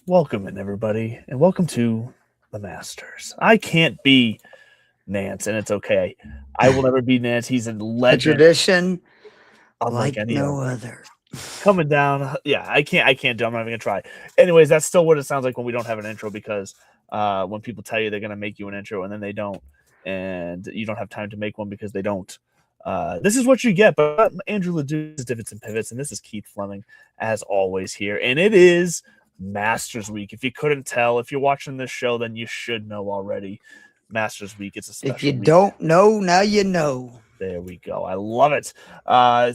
Welcome in, everybody, and welcome to the Masters. I can't be Nance, and it's okay. I will never be Nance. He's a A legend, tradition unlike like any no other. other. Coming down, yeah, I can't do. I'm not even gonna try. Anyways, that's still what it sounds like when we don't have an intro because when people tell you they're gonna make you an intro and then they don't, and you don't have time to make one because they don't. This is what you get. But Andrew Ledoux is Divots and Pivots, and this is Keith Fleming, as always, here. And it is Masters Week. If you couldn't tell, if you're watching this show, then you should know already. Masters Week. It's a special If you week. don't know, now you know. There we go. I love it.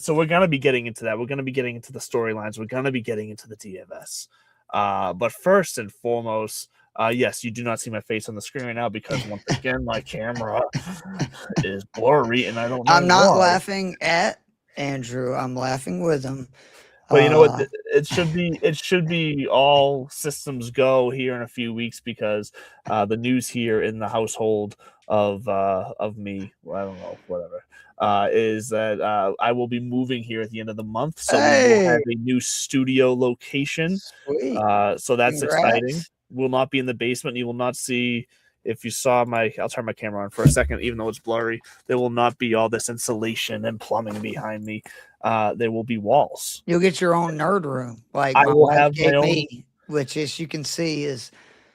So we're going to be getting into that. We're going to be getting into the storylines. We're going to be getting into the DFS. But first and foremost, yes, you do not see my face on the screen right now because once again, my camera is blurry and I don't know I'm not why. laughing at Andrew. I'm laughing with him. But you know what? It should be all systems go here in a few weeks because the news here in the household of me, well, I don't know, whatever, is that I will be moving here at the end of the month, so we will have a new studio location. Sweet. So that's Congrats. exciting. We'll not be in the basement. You will not see. If you saw I'll turn my camera on for a second, even though it's blurry. There will not be all this insulation and plumbing behind me. There will be walls. You'll get your own nerd room, like I my will wife have gave my own. me, which, as you can see, is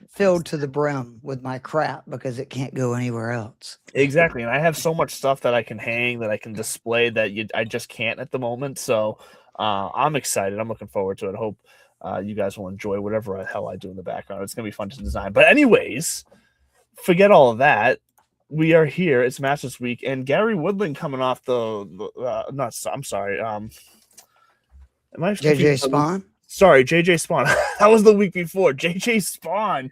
filled to the brim with my crap because it can't go anywhere else. Exactly, and I have so much stuff that I can hang, that I can display that I just can't at the moment. So I'm excited. I'm looking forward to it. I hope you guys will enjoy whatever the hell I do in the background. It's gonna be fun to design. But anyways, forget all of that. We are here. It's Masters Week, and Gary Woodland coming off I'm sorry. Am I JJ Spawn? Sorry, JJ Spawn. That was the week before. JJ Spawn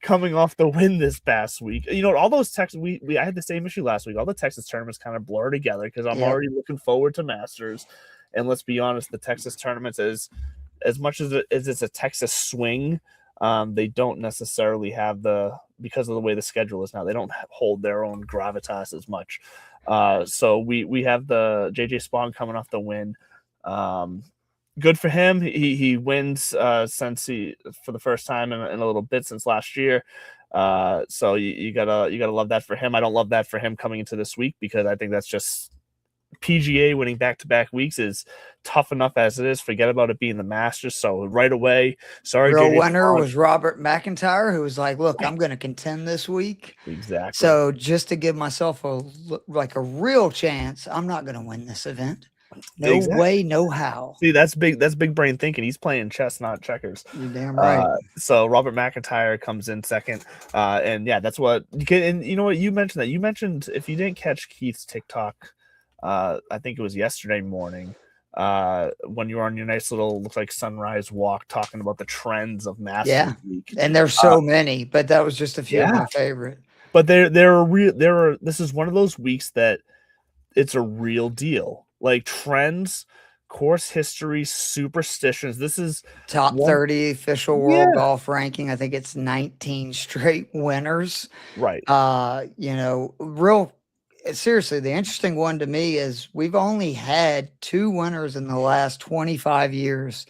coming off the win this past week. You know, all those Texas, I had the same issue last week. All the Texas tournaments kind of blur together because I'm already looking forward to Masters. And let's be honest, the Texas tournaments is as much as it's a Texas swing. They don't necessarily have because of the way the schedule is now, they don't hold their own gravitas as much. So we have the JJ Spawn coming off the win. Good for him. He wins for the first time in a little bit since last year. So you gotta love that for him. I don't love that for him coming into this week because I think that's just PGA winning back-to-back weeks is tough enough as it is. Forget about it being the Masters. So right away, sorry. Real winner was Robert McIntyre, who was like, "Look, I'm going to contend this week." Exactly. So just to give myself a real chance, I'm not going to win this event. No way, no how. See, that's big brain thinking. He's playing chess, not checkers. You're damn right. So Robert McIntyre comes in second. And yeah, that's what you can. And you know what? You mentioned if you didn't catch Keith's TikTok, I think it was yesterday morning, when you were on your nice little, looks like sunrise walk, talking about the trends of Masters Week. And there's so many, but that was just a few of my favorite. But this is one of those weeks that it's a real deal. Like trends, course history, superstitions. This is top 30 official world golf ranking. I think it's 19 straight winners. Right. Seriously, the interesting one to me is we've only had 2 winners in the last 25 years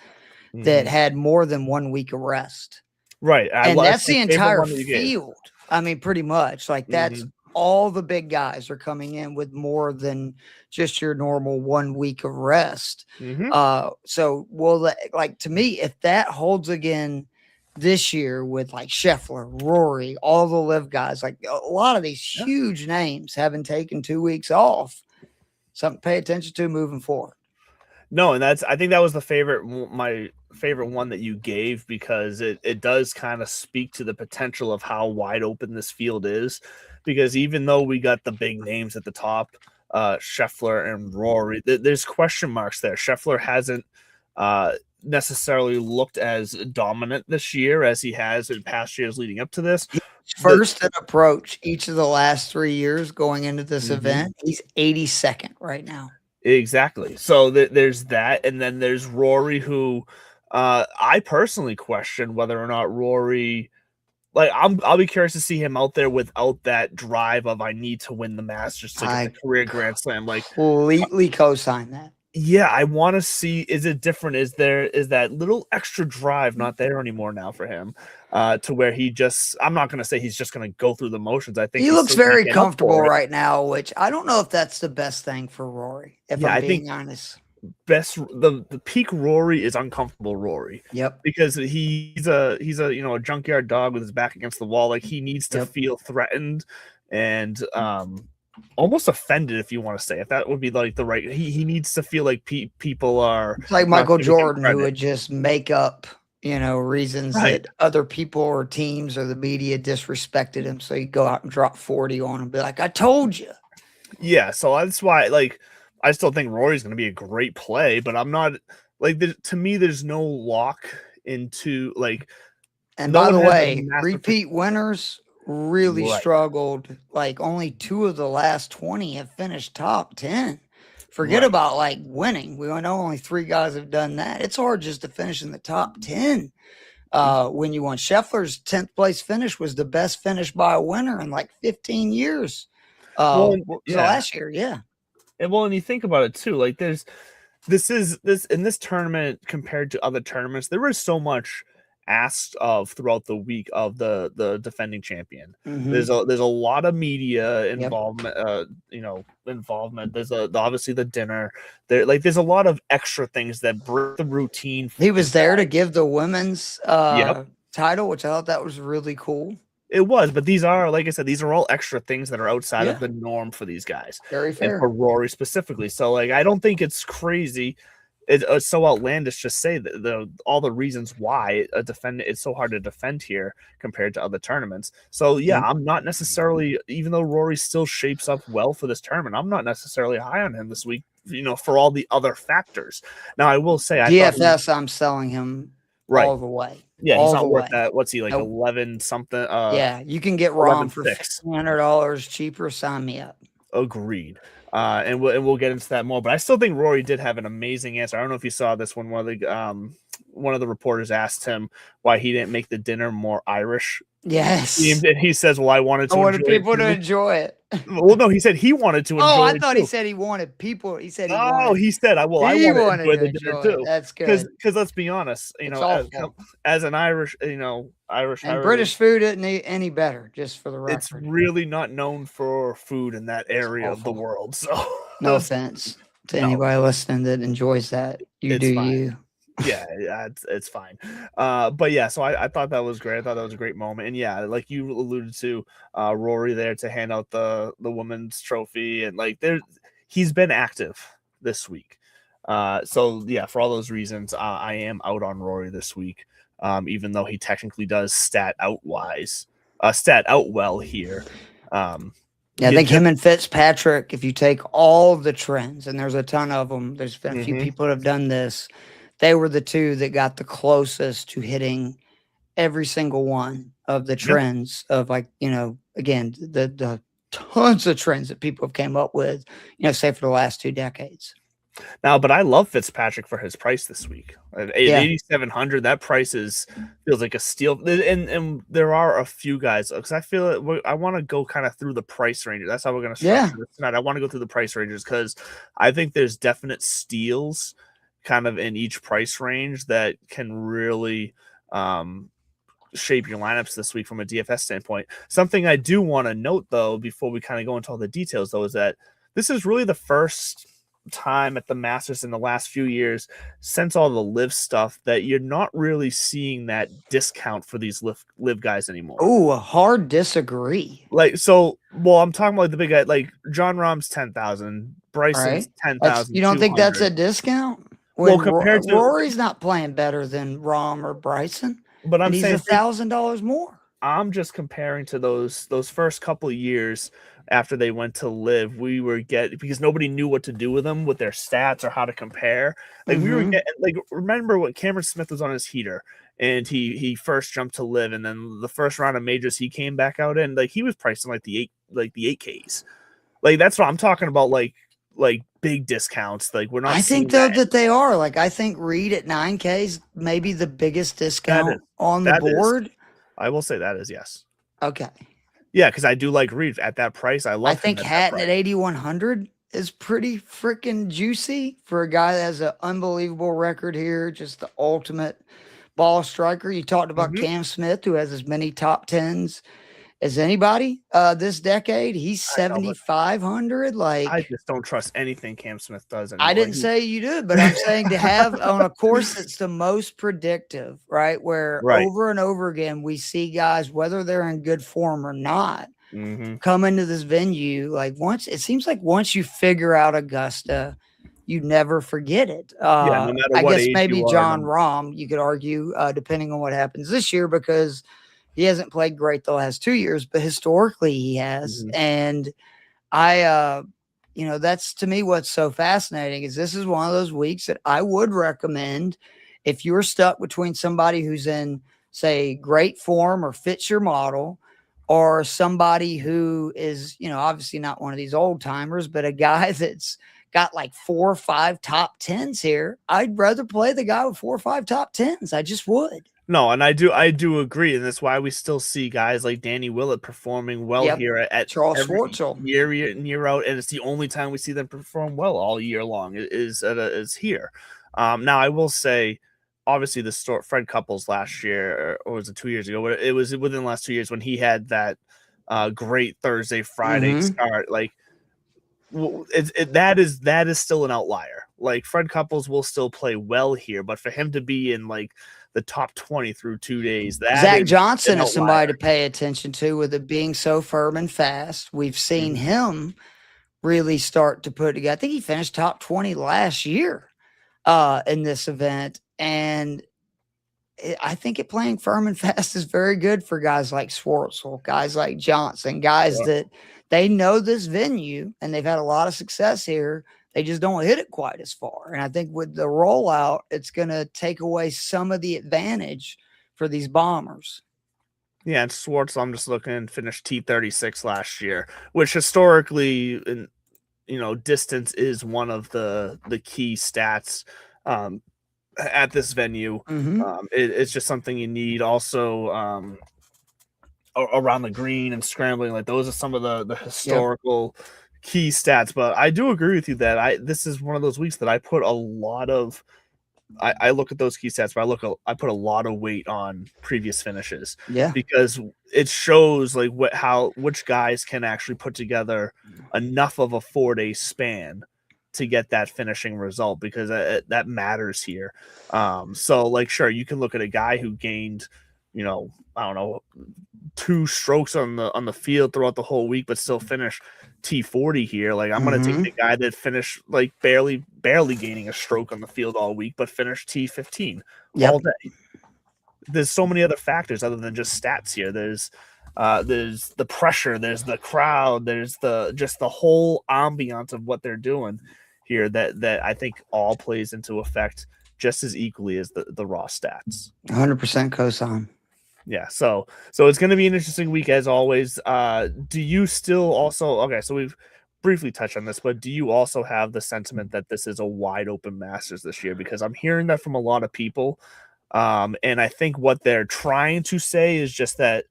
that had more than 1 week of rest. Right. And that's the entire field. I mean, pretty much. Like that's all the big guys are coming in with more than just your normal 1 week of rest. So, to me, if that holds again this year with like Scheffler, Rory, all the live guys, like a lot of these huge names haven't taken 2 weeks off. Something to pay attention to moving forward. No, and I think that was my favorite one that you gave because it does kind of speak to the potential of how wide open this field is. Because even though we got the big names at the top, Scheffler and Rory, there's question marks there. Scheffler hasn't necessarily looked as dominant this year as he has in past years leading up to this. First in approach each of the last 3 years going into this event. He's 82nd right now. Exactly. So there's that, and then there's Rory, who I personally question whether or not Rory. Like I'll be curious to see him out there without that drive of I need to win the Masters to get the career Grand Slam. Like completely co-sign that. Yeah, I want to see, is it different? Is that little extra drive not there anymore now for him? To where I'm not going to say he's just going to go through the motions. I think He he's looks still going to very get up comfortable for it. right now, which I don't know if that's the best thing for Rory, if Yeah, I'm I being think honest. the peak Rory is uncomfortable Rory. Yep. Because he's a a junkyard dog with his back against the wall. Like, he needs to feel threatened and almost offended, if you want to say, if that would be like the right. He needs to feel like people are. It's like Michael Jordan, who would just make up, reasons that other people or teams or the media disrespected him. So you go out and drop 40 on him and be like, I told you. Yeah. So that's why, like, I still think Rory's going to be a great play, but I'm not like, to me, there's no lock into like. And by the way, repeat winners really struggled. Like, only 2 of the last 20 have finished top 10. Forget about like winning. We know only 3 guys have done that. It's hard just to finish in the top 10. When you won, Scheffler's 10th place finish was the best finish by a winner in like 15 years. So last year, yeah. And you think about it too, like this in this tournament compared to other tournaments, there was so much asked of throughout the week of the defending champion. There's a lot of media involvement, involvement. There's obviously the dinner. There's a lot of extra things that break the routine. He was there to give the women's title, which I thought that was really cool. It was, but these are, like I said, these are all extra things that are outside of the norm for these guys. Very fair. And for Rory specifically. So, like, I don't think it's crazy. It's so outlandish to say that all the reasons why it's so hard to defend here compared to other tournaments. So yeah, I'm not necessarily, even though Rory still shapes up well for this tournament, I'm not necessarily high on him this week, for all the other factors. Now, I will say, DFS, I'm selling him all the way. Yeah, he's not worth that. What's he, like, 11 something? Yeah, you can get Rom for $600 cheaper. Sign me up. Agreed. And we'll get into that more, but I still think Rory did have an amazing answer. I don't know if you saw this when one of the reporters asked him why he didn't make the dinner more Irish. Yes. He says, well, I wanted people to enjoy it. Well, no, he said he wanted to enjoy it. I thought he said he wanted people. He said I wanted to enjoy the dinner too. That's good. Because let's be honest, as an Irish, Irish and British food isn't any better, just for the record. It's really not known for food in that area of the world. So no offense to anybody listening that enjoys that. You do fine. You. Yeah, it's fine. But yeah, so I thought that was great. I thought that was a great moment. And yeah, like you alluded to, Rory there to hand out the women's trophy, and like he's been active this week. So yeah, for all those reasons, I am out on Rory this week. Even though he technically does stat out well here. I think him and Fitzpatrick, if you take all the trends, and there's a ton of them, there's been a few people that have done this. They were the 2 that got the closest to hitting every single one of the trends of, like, again, the tons of trends that people have came up with, say for the last 2 decades. Now, but I love Fitzpatrick for his price this week. At 8,700, that price feels like a steal. And there are a few guys, because I feel I want to go kind of through the price ranges. That's how we're going to structure this tonight. I want to go through the price ranges because I think there's definite steals kind of in each price range that can really shape your lineups this week from a DFS standpoint. Something I do want to note, though, before we kind of go into all the details, though, is that this is really the first time at the Masters in the last few years since all the live stuff that you're not really seeing that discount for these live guys anymore. Oh, a hard disagree. Like, so, well, I'm talking about the big guy, like John Rahm's 10,000, Bryson's 10,000. You don't think that's a discount? Well, compared to Rory's not playing better than Rahm or Bryson, but I'm saying he's $1,000 more. I'm just comparing to those first couple of years after they went to live. We were because nobody knew what to do with them, with their stats or how to compare. Like we were getting, like, remember when Cameron Smith was on his heater and he first jumped to live, and then the first round of majors he came back out in, like he was pricing like the 8Ks. Like that's what I'm talking about. Like big discounts. Like we're not. I think though that they are. Like I think Reed at 9K is maybe the biggest discount on the board. I will say that is, yes. Okay. Yeah, because I do like Reed at that price. I think Hatton at 8,100 is pretty freaking juicy for a guy that has an unbelievable record here, just the ultimate ball striker. You talked about Cam Smith, who has as many top tens as anybody this decade. He's 7,500. Like, I just don't trust anything Cam Smith does anymore. I didn't say you did, but I'm saying to have on a course that's the most predictive, right? Where over and over again we see guys, whether they're in good form or not, come into this venue. Like, it seems like once you figure out Augusta, you never forget it. No matter I what guess age maybe you are, John Rahm, you could argue, depending on what happens this year, because he hasn't played great the last 2 years, but historically he has. And that's to me what's so fascinating is this is one of those weeks that I would recommend if you're stuck between somebody who's in, say, great form or fits your model, or somebody who is, obviously not one of these old timers, but a guy that's got like 4 or 5 top tens here. I'd rather play the guy with 4 or 5 top tens. I just would. No, and I do agree, and that's why we still see guys like Danny Willett performing well here at Charles Schwartzel year in, year out, and it's the only time we see them perform well all year long is here. Now I will say, obviously the Fred Couples last year, or was it 2 years ago? But it was within the last 2 years when he had that great Thursday Friday start. Like, that is still an outlier. Like, Fred Couples will still play well here, but for him to be in like the top 20 through 2 days, Zach Johnson is somebody to pay attention to with it being so firm and fast. We've seen him really start to put together. I think he finished top 20 last year in this event. And I think it playing firm and fast is very good for guys like Schwartzel, guys like Johnson, guys that they know this venue and they've had a lot of success here. They just don't hit it quite as far. And I think with the rollout, it's going to take away some of the advantage for these bombers. Yeah, and Schwartz, I'm just looking, finished T36 last year, which historically, distance is one of the key stats at this venue. It's just something you need. Also, around the green and scrambling, like those are some of the historical key stats. But I do agree with you that this is one of those weeks that I put a lot of. I look at those key stats, but I put a lot of weight on previous finishes. Yeah, because it shows like which guys can actually put together enough of a 4-day span to get that finishing result, because that matters here. So like, sure, you can look at a guy who gained, I don't know, 2 strokes on the field throughout the whole week, but still finish T40 here. Like, I'm going to take the guy that finished like barely gaining a stroke on the field all week, but finished T15 all day. There's so many other factors other than just stats here. There's the pressure, there's the crowd, there's the whole ambiance of what they're doing here that I think all plays into effect just as equally as the raw stats. 100% cosign. Yeah, so it's going to be an interesting week as always. Do you still also, okay, so we've briefly touched on this, but do you also have the sentiment that this is a wide open Masters this year? Because I'm hearing that from a lot of people, and I think what they're trying to say is just that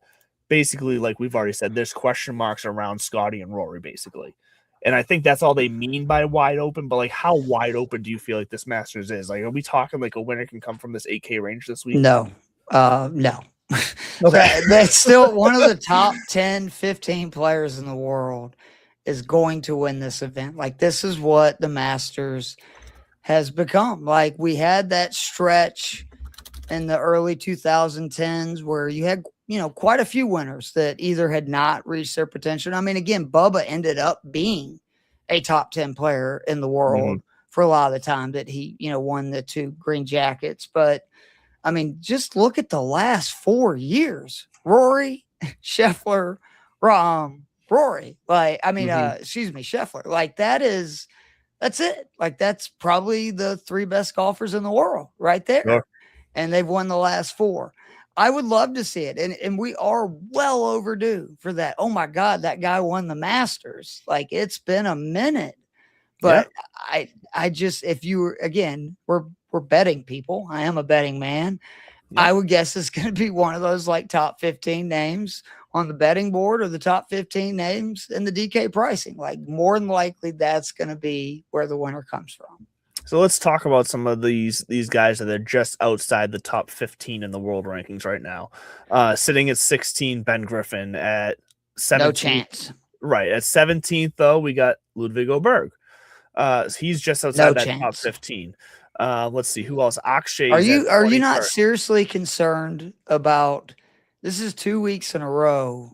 basically, like we've already said, there's question marks around Scotty and Rory, basically. And I think that's all they mean by wide open. But like, how wide open do you feel like this Masters is? Like, are we talking like a winner can come from this 8K range this week? No. Okay. That's still one of the top 10, 15 players in the world is going to win this event. Like, this is what the Masters has become. Like, we had that stretch in the early 2010s where you had, quite a few winners that either had not reached their potential. I mean, again, Bubba ended up being a top 10 player in the world for a lot of the time that he, won the 2 green jackets. But I mean, just look at the last 4 years. Rory, Scheffler, Rory. Like, I mean, Scheffler. Like, that's it. Like, that's probably the 3 best golfers in the world right there. Yeah. And they've won the last 4. I would love to see it. And we are well overdue for that. Oh my God, that guy won the Masters. Like, it's been a minute. But I just, if you were, again, we're betting people. I am a betting man. I would guess it's going to be one of those like top 15 names on the betting board or the top 15 names in the DK pricing. Like more than likely that's going to be where the winner comes from. So let's talk about some of these guys that are just outside the top 15 in the world rankings right now. Sitting at 16, Ben Griffin. At 17th, no chance. Right. At 17th, though, we got Ludwig Oberg. He's just outside top 15. Let's see who else. Akshay. Are you not seriously concerned about this? Is 2 weeks in a row.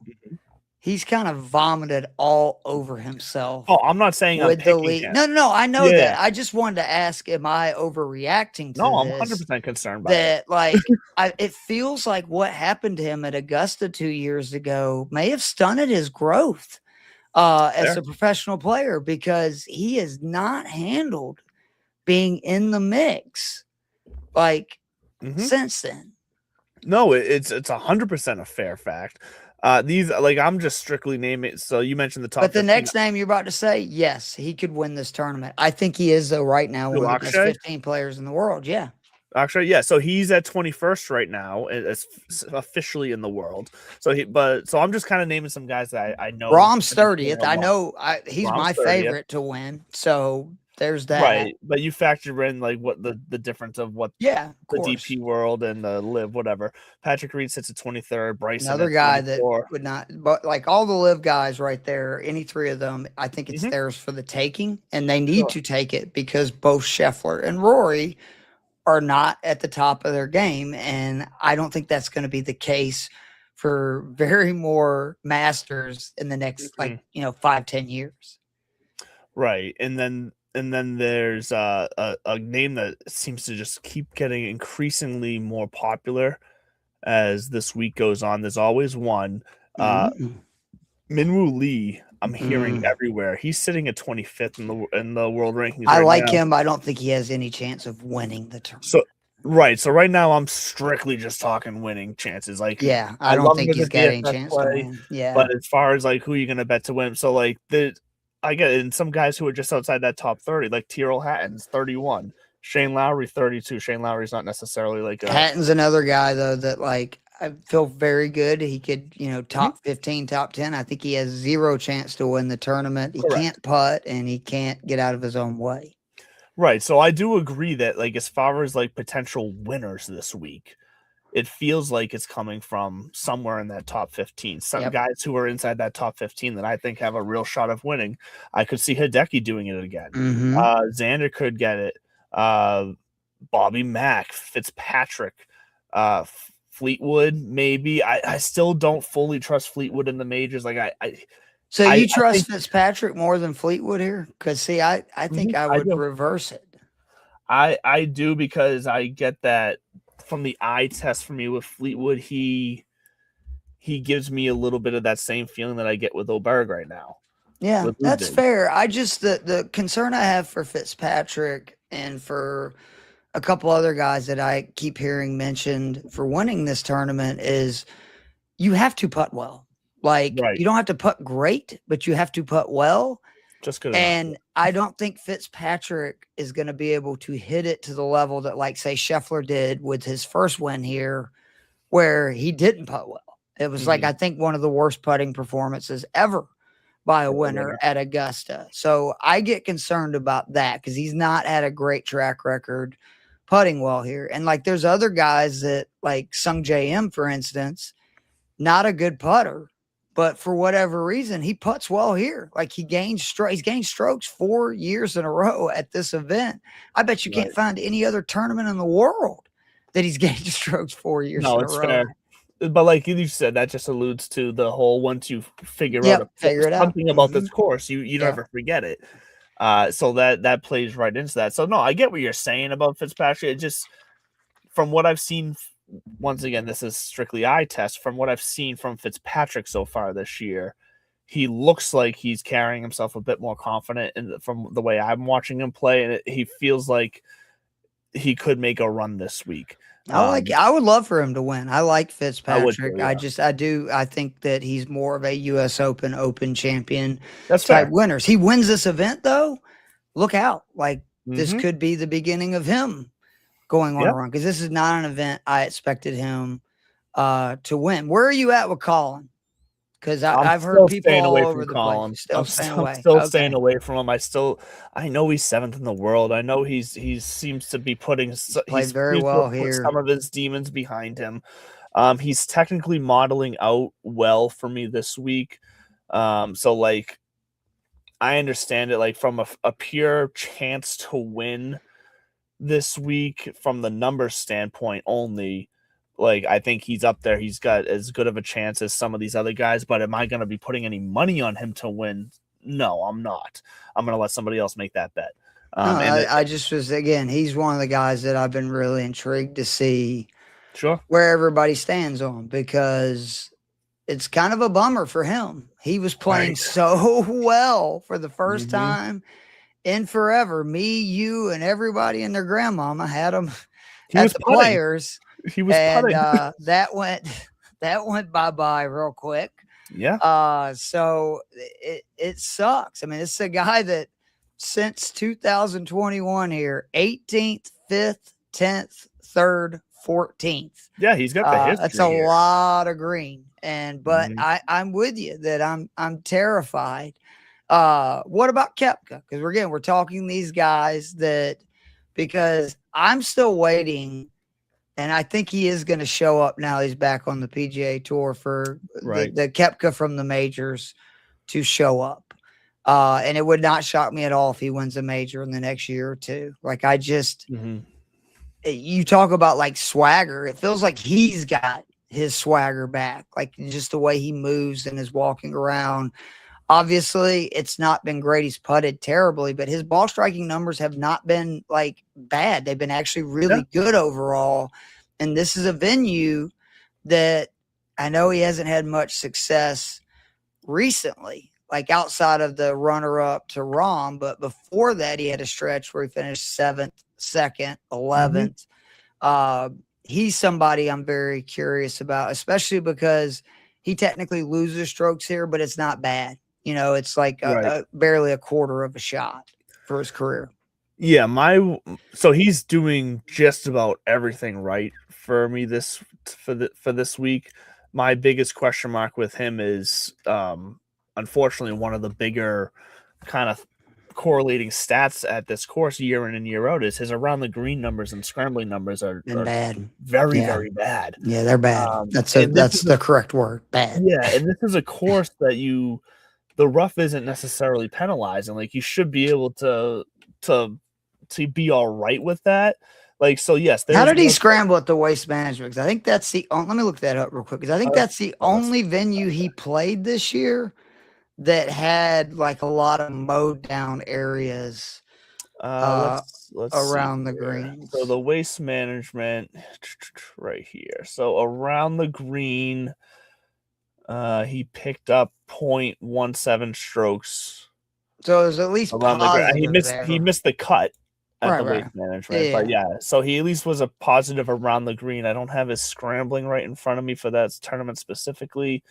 He's kind of vomited all over himself. Oh, I'm not saying with the league. No, I know that. I just wanted to ask, am I overreacting to No, I'm 100% concerned by that. Like, it feels like what happened to him at Augusta 2 years ago may have stunted his growth as a professional player because he has not handled being in the mix since then. No, it's 100% a fair fact. These I'm just strictly naming. So you mentioned the top. But the next name you're about to say, yes, he could win this tournament. I think he is though right now one of the best 15 players in the world. Yeah. Actually, yeah. So he's at 21st right now. It's officially in the world. So I'm just kind of naming some guys that I know. Rahm's 30th. I know he's my favorite to win. So there's that. Right. But you factor in what the difference of what the DP world and the live, whatever. Patrick Reed sits at 23rd. Bryson. Another guy that would not, but all the live guys right there, any three of them, I think it's theirs for the taking, and they need to take it because both Scheffler and Rory are not at the top of their game. And I don't think that's going to be the case for very more Masters in the next 5-10 years. Right. And then there's a name that seems to just keep getting increasingly more popular as this week goes on. There's always one. Minwoo Lee, I'm hearing everywhere. He's sitting at 25th in the world rankings. I like him. I don't think he has any chance of winning the tournament. So right now I'm strictly just talking winning chances. I don't think he's got any chance to win. Yeah. But as far as who you're gonna bet to win, so I get it. And some guys who are just outside that top 30, like Tyrrell Hatton's 31, Shane Lowry 32. Shane Lowry's not necessarily Hatton's another guy though that I feel very good. He could, top 15, top 10. I think he has zero chance to win the tournament. He can't putt and he can't get out of his own way. Right. So I do agree that as far as potential winners this week, it feels like it's coming from somewhere in that top 15. Some guys who are inside that top 15 that I think have a real shot of winning. I could see Hideki doing it again. Xander could get it. Bobby Mack, Fitzpatrick, Fleetwood, maybe. I still don't fully trust Fleetwood in the majors. So you trust Fitzpatrick more than Fleetwood here? Because I think I would reverse it. I do because I get that from the eye test for me with Fleetwood. He gives me a little bit of that same feeling that I get with Oberg right now. Yeah, that's fair. I just the concern I have for Fitzpatrick and for a couple other guys that I keep hearing mentioned for winning this tournament is you have to putt well. You don't have to putt great, but you have to putt well. Just good. And I don't think Fitzpatrick is going to be able to hit it to the level that, say, Scheffler did with his first win here, where he didn't putt well. It was I think one of the worst putting performances ever by a winner at Augusta. So I get concerned about that because he's not had a great track record putting well here. And there's other guys that Sung J M, for instance, not a good putter, but for whatever reason, he putts well here. He's gained strokes 4 years in a row at this event. I bet you can't find any other tournament in the world that he's gained strokes 4 years in a row. Fair. But like you said, that just alludes to the whole once you figure out something about this course, you never forget it. So that plays right into that. So no, I get what you're saying about Fitzpatrick. It just, from what I've seen, once again, this is strictly eye test. From what I've seen from Fitzpatrick so far this year, he looks like he's carrying himself a bit more confident, and from the way I'm watching him play, and he feels like he could make a run this week. I would love for him to win. I like Fitzpatrick. I think that he's more of a U.S. Open champion type winners. He wins this event though. Look out. This could be the beginning of him going on a run, because this is not an event I expected him to win. Where are you at with Colin? Because I've heard people all over the place. Still staying away. Still staying away from him. I know he's 7th in the world. I know he seems to be putting played very well here. Some of his demons behind him. He's technically modeling out well for me this week. So like, I understand it, like from a pure chance to win this week from the numbers standpoint only. Like, I think he's up there. He's got as good of a chance as some of these other guys, but am I going to be putting any money on him to win? No, I'm not. I'm going to let somebody else make that bet. I just was, again, he's one of the guys that I've been really intrigued to see where everybody stands on, because it's kind of a bummer for him. He was playing so well for the first time in forever. Me, you, and everybody and their grandmama had him at the players. He was putting. That went bye-bye real quick. Yeah. So it sucks. I mean, it's a guy that since 2021 here, 18th, 5th, 10th, 3rd, 14th. Yeah, he's got the history. That's a lot of green. But I'm with you that I'm terrified. What about Koepka? Because we're talking these guys because I'm still waiting, and I think he is going to show up now. He's back on the PGA Tour for the Koepka from the majors to show up. And it would not shock me at all if he wins a major in the next year or two. Like, I just, you talk about like swagger. It feels like he's got his swagger back, like just the way he moves and is walking around. Obviously, it's not been great. He's putted terribly, but his ball striking numbers have not been like bad. They've been actually really good overall. And this is a venue that I know he hasn't had much success recently, like outside of the runner-up to Rahm. But before that, he had a stretch where he finished 7th, 2nd, 11th. He's somebody I'm very curious about, especially because he technically loses strokes here, but it's not bad. You know, it's like barely a quarter of a shot for his career. Yeah, so he's doing just about everything right for me for this week. My biggest question mark with him is, unfortunately, one of the bigger kind of correlating stats at this course year in and year out is his around the green numbers and scrambling numbers are bad. Very very bad. Yeah, they're bad. That's the correct word, bad. Yeah, and this is a course that the rough isn't necessarily penalizing. Like, you should be able to be all right with that. Like, so yes. How did he scramble at the Waste Management? Because I think that's let me look that up real quick, because I think that's the only venue he played this year that had like a lot of mowed down areas let's around the green. So the Waste Management right here. So around the green, he picked up 0.17 strokes. So it was at least around the he missed the cut at the Waste Management. But so he at least was a positive around the green. I don't have his scrambling right in front of me for that tournament specifically.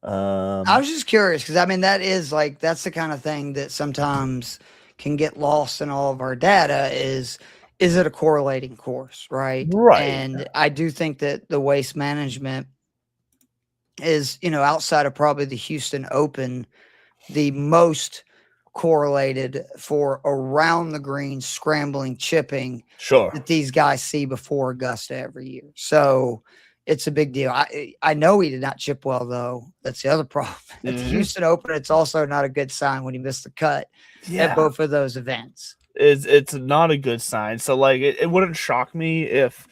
I was just curious, because I mean, that's the kind of thing that sometimes can get lost in all of our data. Is it a correlating course, right? And I do think that the Waste Management is, outside of probably the Houston Open, the most correlated for around the green scrambling, chipping that these guys see before Augusta every year. So it's a big deal. I know he did not chip well, though. That's the other problem. At the Houston Open, it's also not a good sign when he missed the cut at both of those events. It's not a good sign. So like, it wouldn't shock me if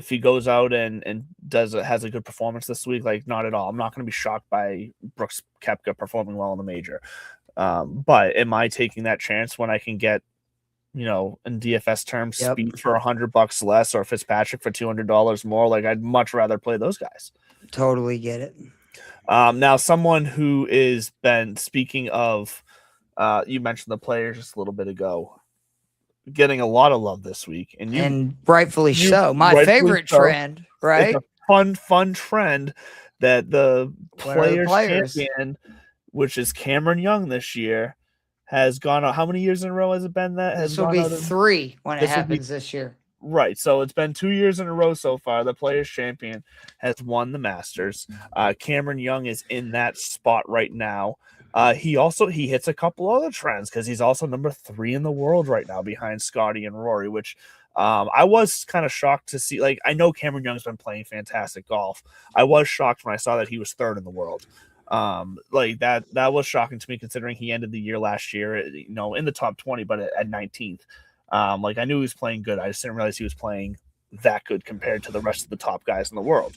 he goes out and has a good performance this week. Like, not at all. I'm not going to be shocked by Brooks Koepka performing well in the major. But am I taking that chance when I can get, in DFS terms, Speed for $100 less, or Fitzpatrick for $200 more? Like, I'd much rather play those guys. Totally get it. Now, someone who is speaking of, you mentioned the players just a little bit ago, getting a lot of love this week, and rightfully so. My favorite trend, right? It's a fun trend that the players champion, which is Cameron Young this year, has gone out. How many years in a row has it been that? This will be 3 when it happens this year. Right. So it's been 2 years in a row so far. The Players Champion has won the Masters. Cameron Young is in that spot right now. He hits a couple other trends because he's also number 3 in the world right now behind Scotty and Rory, which I was kind of shocked to see. Like, I know Cameron Young's been playing fantastic golf. I was shocked when I saw that he was 3rd in the world. Like that was shocking to me considering he ended the year last year, in the top 20, but at 19th. Like I knew he was playing good. I just didn't realize he was playing that good compared to the rest of the top guys in the world.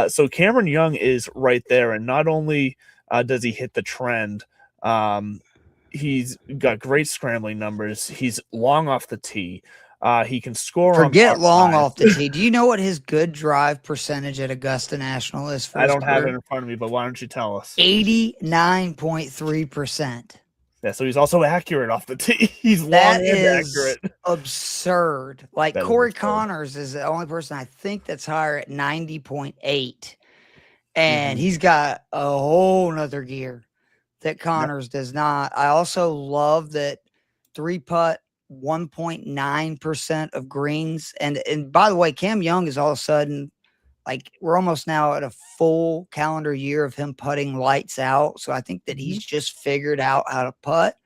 So Cameron Young is right there. And not only does he hit the trend, he's got great scrambling numbers. He's long off the tee. He can score. Forget long off the tee. Do you know what his good drive percentage at Augusta National is for I don't have it in front of me, but why don't you tell us? 89.3%. Yeah, so he's also accurate off the tee. He's long and accurate. Absurd. Like Corey Connors is the only person I think that's higher at 90.8. And he's got a whole nother gear that Connors does not. I also love that 3-putt 1.9% of greens. And by the way, Cam Young is all of a sudden, like, we're almost now at a full calendar year of him putting lights out. So I think that he's just figured out how to putt.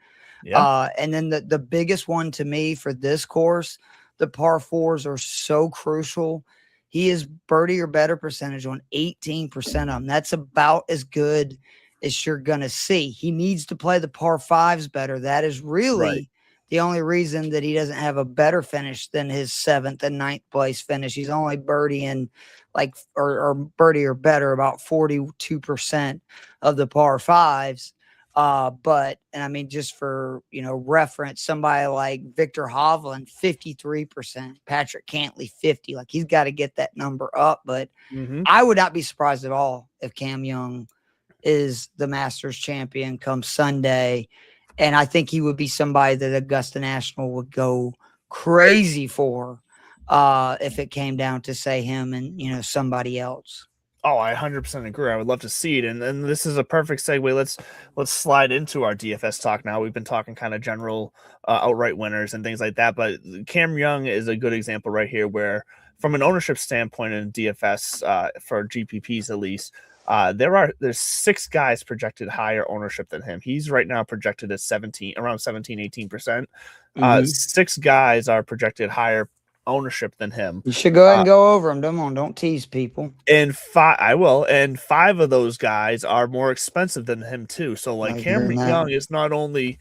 Yeah. And then the biggest one to me for this course, the par 4s are so crucial. He is birdie or better percentage on 18% of them. That's about as good as you're going to see. He needs to play the par 5s better. That is really the only reason that he doesn't have a better finish than his 7th and 9th place finish. He's only birdieing or birdie or better about 42% of the par 5s. And I mean, just for, reference, somebody like Victor Hovland, 53%, Patrick Cantley, 50, like he's got to get that number up. But I would not be surprised at all if Cam Young is the Masters champion come Sunday. And I think he would be somebody that Augusta National would go crazy for, if it came down to say him and, somebody else. Oh, I 100% agree. I would love to see it. And this is a perfect segue. Let's slide into our DFS talk now. We've been talking kind of general outright winners and things like that. But Cam Young is a good example right here where, from an ownership standpoint in DFS, for GPPs at least, there's 6 guys projected higher ownership than him. He's right now projected at around 17-18%. 6 guys are projected higher ownership than him. You should go ahead and go over them. Come on, don't tease people. And 5 of those guys are more expensive than him too. So like Cameron Young is not only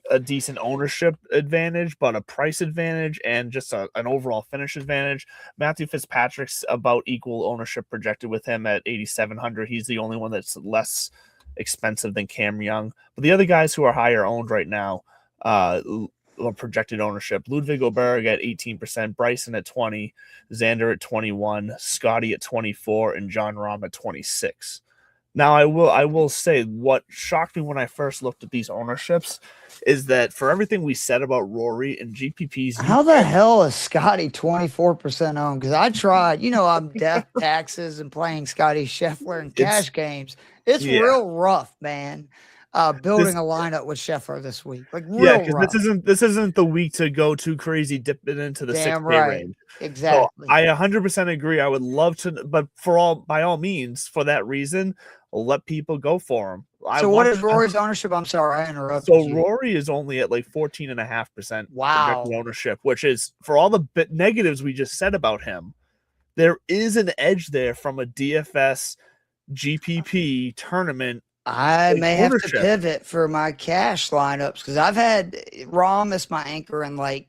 a decent ownership advantage, but a price advantage and just an overall finish advantage. Matthew Fitzpatrick's about equal ownership projected with him at 8,700. He's the only one that's less expensive than Cam Young. But the other guys who are higher owned right now, projected ownership, Ludwig Oberg at 18%, Bryson at 20%, Xander at 21%, Scotty at 24%, and John Rahm at 26%. Now, I will say what shocked me when I first looked at these ownerships is that for everything we said about Rory and GPPs, how the hell is Scotty 24% owned? Because I tried, I'm death taxes and playing Scotty Scheffler and cash games. It's real rough, man. Building a lineup with Scheffler this week, because this isn't the week to go too crazy dipping into the 6K range. Exactly. So I 100% agree. I would love to, but by all means, for that reason, let people go for him. So what is Rory's ownership? I'm sorry, I interrupted you. Rory is only at like 14.5% wow ownership, which is, for all the negatives we just said about him, there is an edge there from a DFS GPP tournament. I may have to pivot for my cash lineups because I've had Rahm as my anchor and I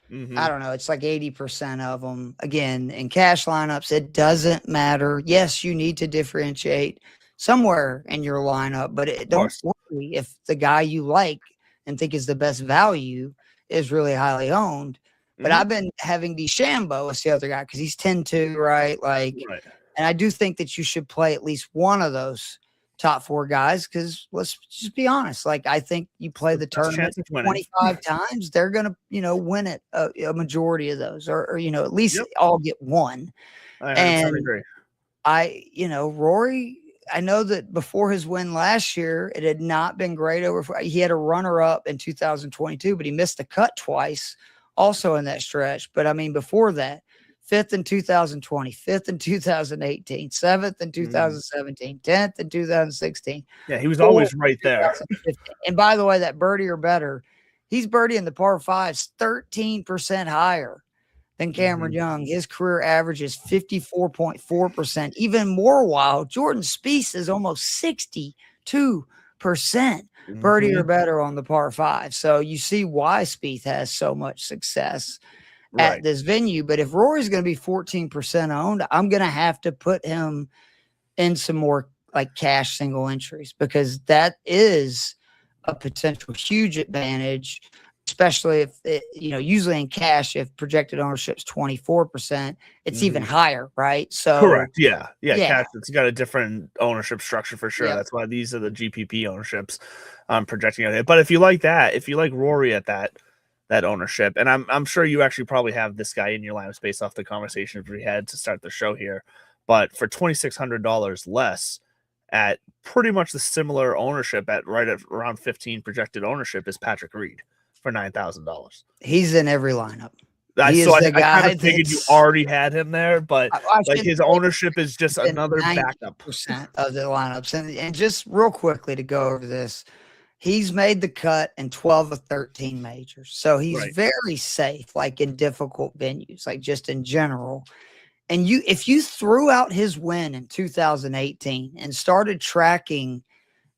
don't know, it's like 80% of them. Again, in cash lineups, it doesn't matter. Yes, you need to differentiate somewhere in your lineup, but don't worry if the guy you like and think is the best value is really highly owned. But I've been having DeChambeau as the other guy because he's 10-2, right? And I do think that you should play at least one of those top 4 guys because let's just be honest. I think you play the tournament 25 times, they're gonna win it a majority of those, or at least all get one. I agree. Rory, I know that before his win last year, it had not been great. He had a runner up in 2022, but he missed the cut twice also in that stretch. But I mean, before that, 5th in 2020, 5th in 2018, 7th in 2017, 10th in 2016. Yeah, he was always right there. And by the way, that birdie or better, he's birdieing the par fives 13% higher than Cameron Young. His career average is 54.4%. Even more wild, Jordan Spieth is almost 62% birdie or better on the par five. So you see why Spieth has so much success at this venue. But if Rory's going to be 14% owned, I'm going to have to put him in some more like cash single entries, because that is a potential huge advantage, especially if usually in cash, if projected ownership is 24%, it's even higher, right? So correct. Yeah. Cash, it's got a different ownership structure for sure. That's why these are the GPP ownerships projecting out here. But if you like that, if you like Rory at that ownership, and I'm sure you actually probably have this guy in your lineups based off the conversations we had to start the show here, but for $2,600 less at pretty much the similar ownership at around 15 projected ownership is Patrick Reed for $9,000. He's in every lineup. I kind of figured you already had him there, but like his ownership is just another backup percent of the lineups. And just real quickly to go over this, he's made the cut in 12 of 13 majors. So he's very safe, like in difficult venues, like just in general. And if you threw out his win in 2018 and started tracking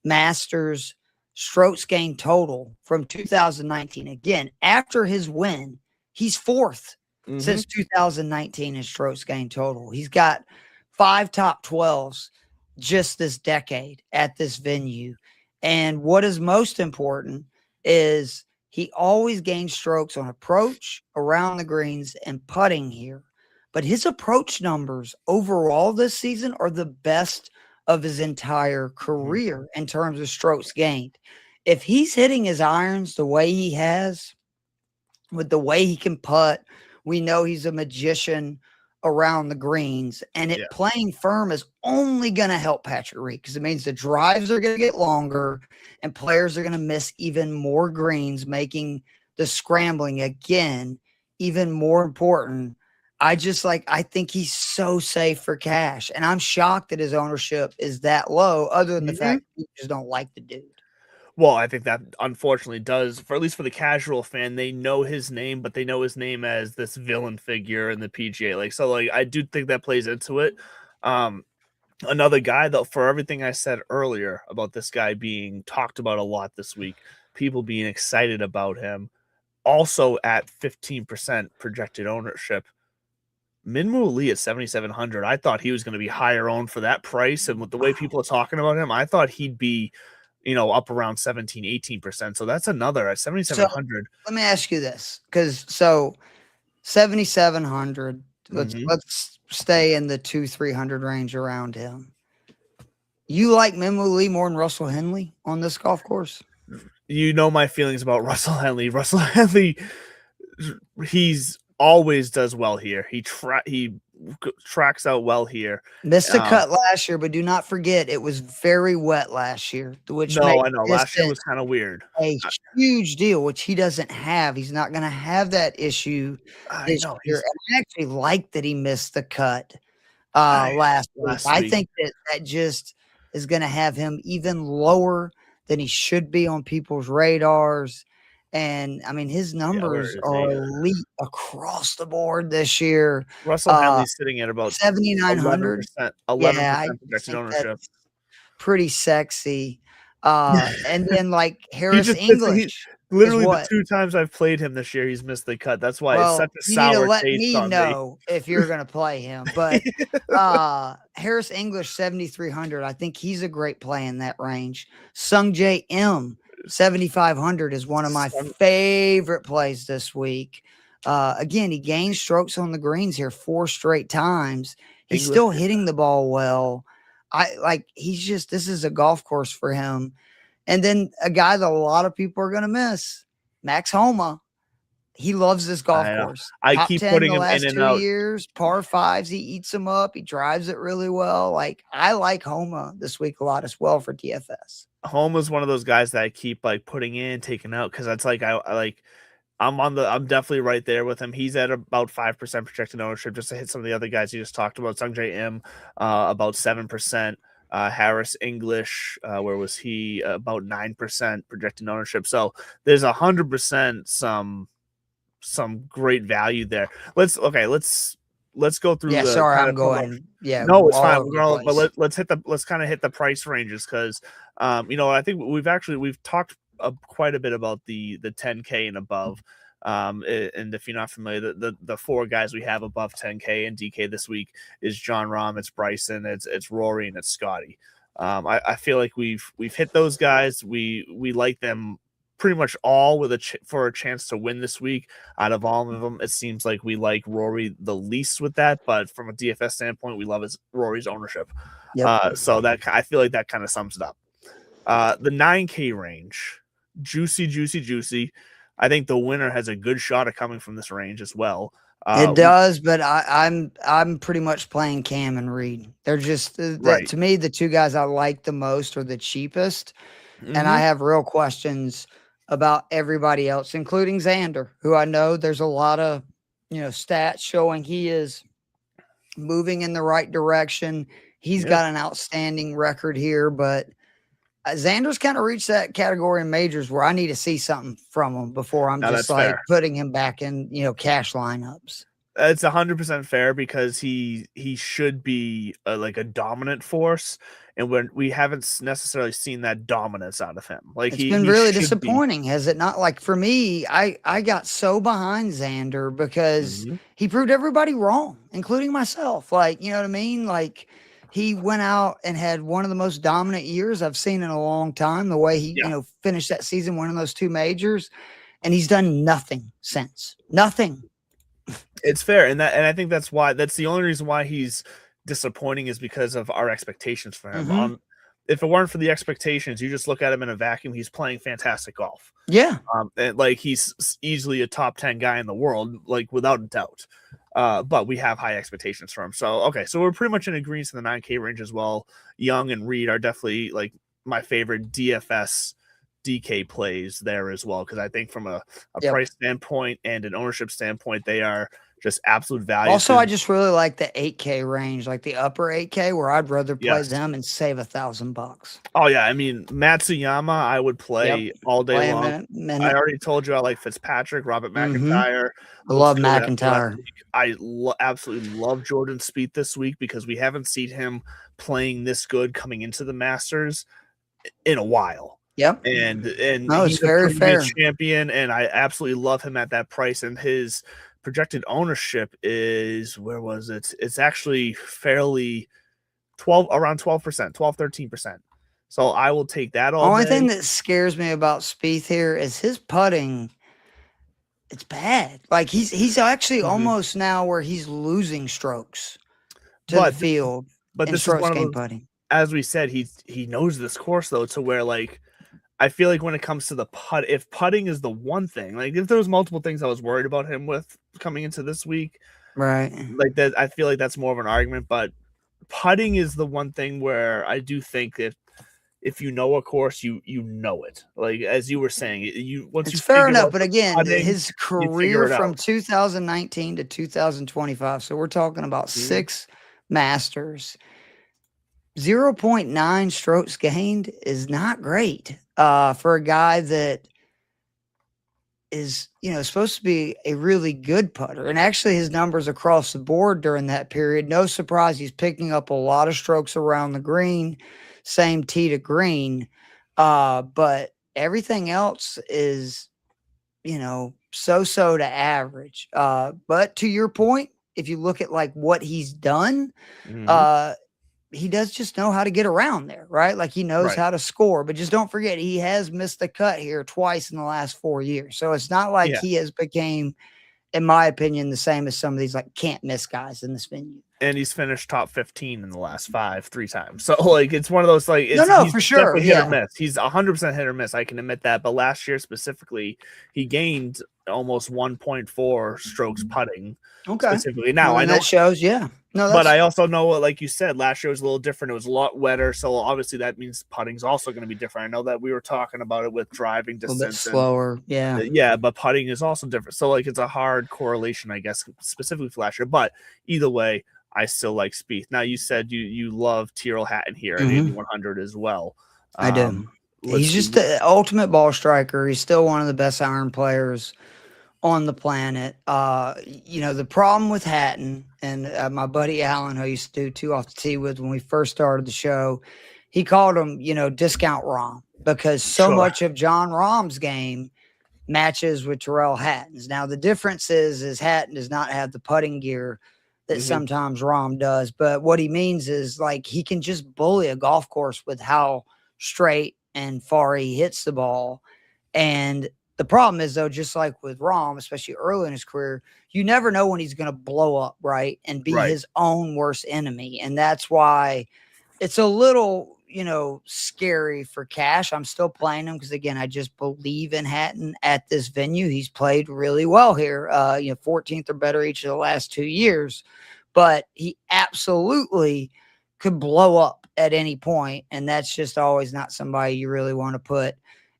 Masters strokes gained total from 2019, again, after his win, he's fourth since 2019 in strokes gained total. He's got 5 top 12s just this decade at this venue. And what is most important is he always gains strokes on approach, around the greens, and putting here. But his approach numbers overall this season are the best of his entire career in terms of strokes gained. If he's hitting his irons the way he has, with the way he can putt, we know he's a magician around the greens, and playing firm is only going to help Patrick Reed, because it means the drives are going to get longer and players are going to miss even more greens, making the scrambling again even more important. I think he's so safe for cash, and I'm shocked that his ownership is that low, other than the fact that you just don't like the dude. Well, I think that unfortunately does, for at least for the casual fan, they know his name, but they know his name as this villain figure in the PGA. I do think that plays into it. Another guy, though, for everything I said earlier about this guy being talked about a lot this week, people being excited about him, also at 15% projected ownership, Minwoo Lee at 7,700. I thought he was going to be higher owned for that price, and with the way people are talking about him, I thought he'd be up around 17, 18%. So that's another at 7,700. So let me ask you this, because 7,700, let's stay in the 200-300 range around him. You like Minwoo Lee more than Russell Henley on this golf course? You know my feelings about Russell Henley. Russell Henley, he's always does well here. He tracks out well here. Missed a cut last year, but do not forget it was very wet last year. Which I know last year was kind of weird. A huge deal, which he doesn't have. He's not going to have that issue this year. And I actually like that he missed the cut last week. I think that just is going to have him even lower than he should be on people's radars. And I mean, his numbers are elite across the board this year. Russell Henley's sitting at about 7,900. 11% projected ownership. Pretty sexy. And then like Harris English. Literally the 2 times I've played him this year, he's missed the cut. That's why it's such a sour taste on me. You need to let me know if you're going to play him. But Harris English 7,300. I think he's a great play in that range. Sung J M 7,500 is one of my favorite plays this week. Again, he gained strokes on the greens here 4 straight times. He's still hitting the ball well. This is a golf course for him. And then a guy that a lot of people are going to miss, Max Homa. He loves this golf course. I keep putting him in and out. 2 years, par fives, he eats them up. He drives it really well. I like Homa this week a lot as well for DFS. Homa's one of those guys that I keep putting in, taking out, because that's I I'm definitely right there with him. He's at about 5% projected ownership, just to hit some of the other guys you just talked about. Sungjae Im, about 7%. Harris English, where was he? About 9% projected ownership. So there's 100% some great value there. Let's go through Yeah, the sorry, kind I'm of going. Yeah, no, it's all fine. over the place. Let's kind of hit the price ranges because I think we've talked quite a bit about the 10K and above. And if you're not familiar, the four guys we have above 10K and DK this week is John Rahm, it's Bryson, it's Rory, and it's Scotty. I feel like we've hit those guys. We like them pretty much all with for a chance to win this week. Out of all of them, it seems like we like Rory the least with that, but from a DFS standpoint, we love Rory's ownership. Yep. So that I feel like that kind of sums it up. The 9K range, juicy. I think the winner has a good shot at coming from this range as well. It does, but I'm pretty much playing Cam and Reed. They're just right. To me, the two guys I like the most are the cheapest, and I have real questions about everybody else, including Xander, who I know there's a lot of stats showing he is moving in the right direction. He's got an outstanding record here, but Xander's kind of reached that category in majors where I need to see something from him before I'm just like putting him back in, cash lineups. It's 100% fair because he should be like a dominant force, and when we haven't necessarily seen that dominance out of him. Like it's been really disappointing, has it not? Like for me, I got so behind Xander because he proved everybody wrong, including myself. Like, you know what I mean? Like he went out and had one of the most dominant years I've seen in a long time. The way he, finished that season winning those two majors, and he's done nothing since. Nothing. It's fair, and I think that's the only reason why he's disappointing is because of our expectations for him. If it weren't for the expectations, you just look at him in a vacuum. He's playing fantastic golf. Yeah, and like he's easily a top 10 guy in the world, like without a doubt. But we have high expectations for him. So so we're pretty much in agreement in the 9K range as well. Young and Reed are definitely like my favorite DFS DK plays there as well, because I think from a price standpoint and an ownership standpoint, they are just absolute value. Also, I just really like the 8K range, like the upper 8K, where I'd rather play them and save $1,000. Oh yeah, I mean Matsuyama, I would play all day long. I already told you I like Fitzpatrick, Robert McIntyre. I love McIntyre. I absolutely love Jordan Spieth this week because we haven't seen him playing this good coming into the Masters in a while. Yep. And he's very fair champion, and I absolutely love him at that price. And his projected ownership is, where was it? It's actually fairly around 12%, 12-13%. So I will take that all. Only thing that scares me about Spieth here is his putting. It's bad. Like he's actually almost now where he's losing strokes to the field. But this is one of those, putting. As we said, he knows this course though, to where like I feel like when it comes to the if putting is the one thing, like if there was multiple things I was worried about him with coming into this week, right? Like that, I feel like that's more of an argument. But putting is the one thing where I do think that if you know a course, you know it. Like as you were saying, it's fair enough. But again, putting, his career from 2019 to 2025, so we're talking about 6 Masters. 0.9 strokes gained is not great for a guy that is, supposed to be a really good putter. And actually his numbers across the board during that period, no surprise, he's picking up a lot of strokes around the green, same tee to green. But everything else is, so-so to average. But to your point, if you look at like what he's done, he does just know how to get around there, right? Like he knows how to score, but just don't forget he has missed the cut here twice in the last 4 years. So it's not like he has became, in my opinion, the same as some of these like can't miss guys in this venue. And he's finished top 15 in the last 3 times. So like it's one of those like it's, no, for sure, hit or miss. He's 100% hit or miss. I can admit that. But last year specifically, he gained almost 1.4 strokes putting. Okay. Specifically. Now I know that shows, yeah. No, but I also know, like you said, last year was a little different. It was a lot wetter, so obviously that means putting's also going to be different. I know that we were talking about it with driving distance, a bit slower, yeah, but putting is also different. So like it's a hard correlation, I guess, specifically for last year. But either way, I still like Spieth. Now you said you love Tyrrell Hatton here at 8,100 as well. I do. He's just the ultimate ball striker. He's still one of the best iron players on the planet. The problem with Hatton and my buddy Alan, who I used to do 2 off the tee with when we first started the show, he called him, discount Rahm, because so much of John Rahm's game matches with Tyrrell Hatton's. Now the difference is Hatton does not have the putting gear that sometimes Rahm does, but what he means is like he can just bully a golf course with how straight and far he hits the ball. And the problem is, though, just like with Rahm, especially early in his career, you never know when he's going to blow up, right, and be his own worst enemy. And that's why it's a little, scary for cash. I'm still playing him because, again, I just believe in Hatton at this venue. He's played really well here, 14th or better each of the last 2 years. But he absolutely could blow up at any point, and that's just always not somebody you really want to put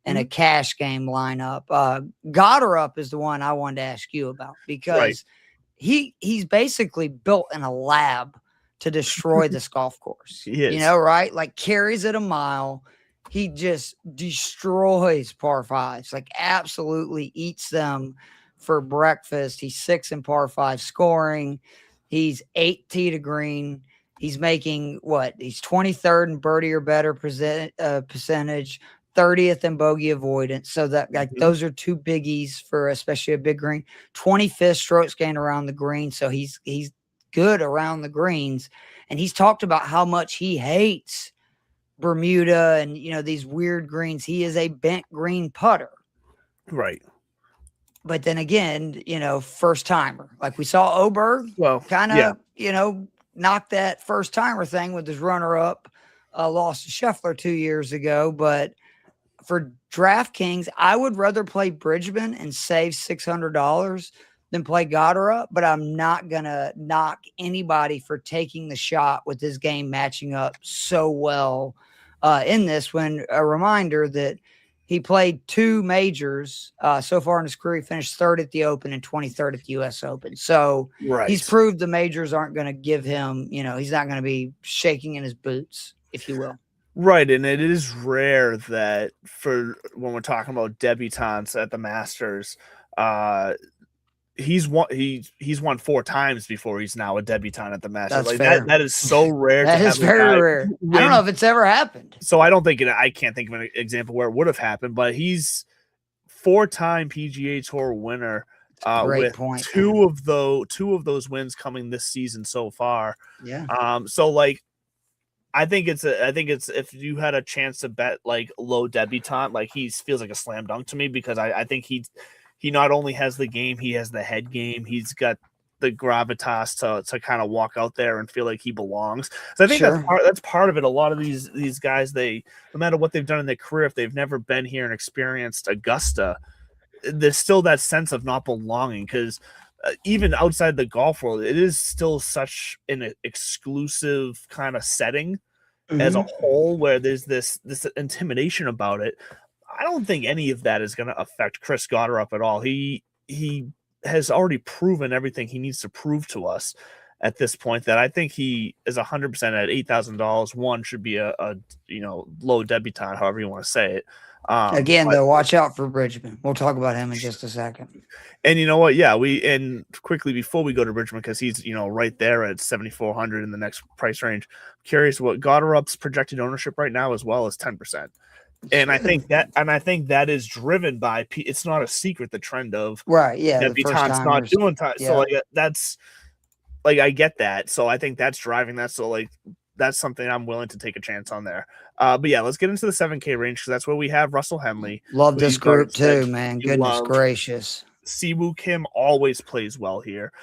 in a cash game lineup. Goddard is the one I wanted to ask you about, because he's basically built in a lab to destroy this golf course. Right? Like carries it a mile. He just destroys par fives, like absolutely eats them for breakfast. He's 6 in par 5 scoring. He's 8 tee to green. He's making He's 23rd in birdie or better percentage, 30th in bogey avoidance. So that those are 2 biggies for especially a big green. 25th strokes gained around the green. So he's good around the greens. And he's talked about how much he hates Bermuda and these weird greens. He is a bent green putter. Right. But then again, first timer. Like we saw Oberg kind of, knock that first timer thing with his runner up, lost to Scheffler 2 years ago. But for DraftKings, I would rather play Bridgman and save $600 than play Goddard. But I'm not going to knock anybody for taking the shot with this game matching up so well in this, when a reminder that he played 2 majors so far in his career. He finished 3rd at the Open and 23rd at the U.S. Open. So he's proved the majors aren't going to give him, he's not going to be shaking in his boots, if you will. Right, and it is rare that for when we're talking about debutantes at the Masters, he's won 4 times before he's now a debutante at the Masters. That is so rare. That is very rare. I don't know if it's ever happened. So I can't think of an example where it would have happened, but he's 4-time PGA Tour winner. With point, 2 of those wins coming this season so far. Yeah. So like, I think it's if you had a chance to bet like low debutante, like he feels like a slam dunk to me, because I think he not only has the game, he has the head game. He's got the gravitas to kind of walk out there and feel like he belongs. So I think that's part of it. A lot of these guys, no matter what they've done in their career, if they've never been here and experienced Augusta, there's still that sense of not belonging, because even outside the golf world, it is still such an exclusive kind of setting as a whole, where there's this intimidation about it. I don't think any of that is going to affect Chris Goddard at all. He has already proven everything he needs to prove to us at this point, that I think he is 100% at $8,000. One should be a low debutante, however you want to say it. Though, watch out for Bridgman. We'll talk about him in just a second. And you know what? Yeah, and quickly before we go to Bridgman, because he's right there at 7,400 in the next price range. I'm curious what Goddard's projected ownership right now as well is 10%. And I think that is driven by, it's not a secret, the trend of debutantes not doing time. Yeah. So like that's like, I get that. So I think that's driving that. So like, that's something I'm willing to take a chance on there. But yeah, let's get into the 7K range, because that's where we have Russell Henley. Love this group too, man. Goodness gracious. Siwoo Kim always plays well here.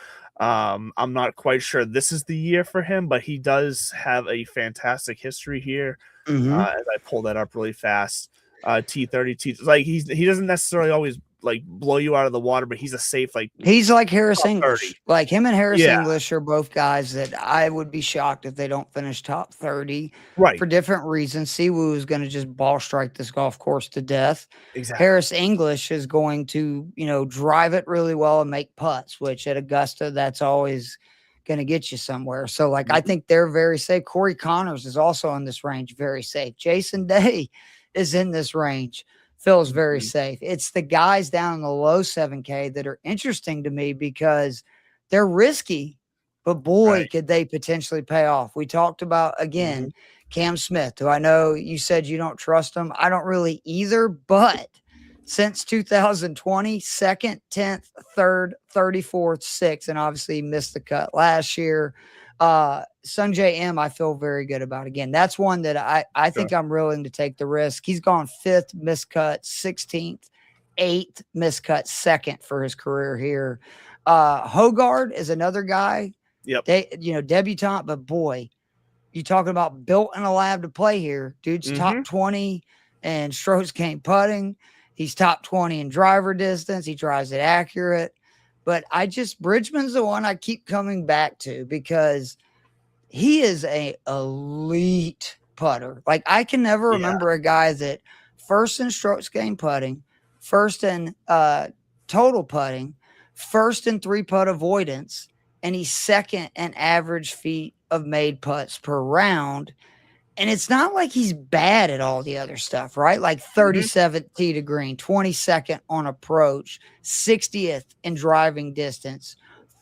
I'm not quite sure this is the year for him, but he does have a fantastic history here. As I pull that up really fast, T30, like he doesn't necessarily always like blow you out of the water, but he's a safe he's like Harris English. 30. Like him and Harris English are both guys that I would be shocked if they don't finish top 30 for different reasons. Siwoo is going to just ball strike this golf course to death. Exactly. Harris English is going to, drive it really well and make putts, which at Augusta, that's always going to get you somewhere. So I think they're very safe. Corey Connors is also in this range, very safe. Jason Day is in this range, feels very safe. It's the guys down in the low 7K that are interesting to me because they're risky, but boy, could they potentially pay off. We talked about, again, Cam Smith, who I know you said you don't trust him. I don't really either, but since 2020, 2nd, 10th, 3rd, 34th, 6th, and obviously missed the cut last year. Sungjae M, I feel very good about. Again, that's one that I think I'm willing to take the risk. He's gone 5th miscut, 16th, 8th miscut, 2nd for his career here. Hogard is another guy. Yep. Debutant, but boy, you talking about built in a lab to play here. Dude's top 20 and strokes gained putting. He's top 20 in driver distance. He drives it accurate. But Bridgman's the one I keep coming back to because he is a elite putter. I can never remember a guy that first in strokes gained putting, first in total putting, first in 3-putt avoidance, and he's 2nd in average feet of made putts per round. And it's not like he's bad at all the other stuff, right? 37th tee to green, 22nd on approach, 60th in driving distance,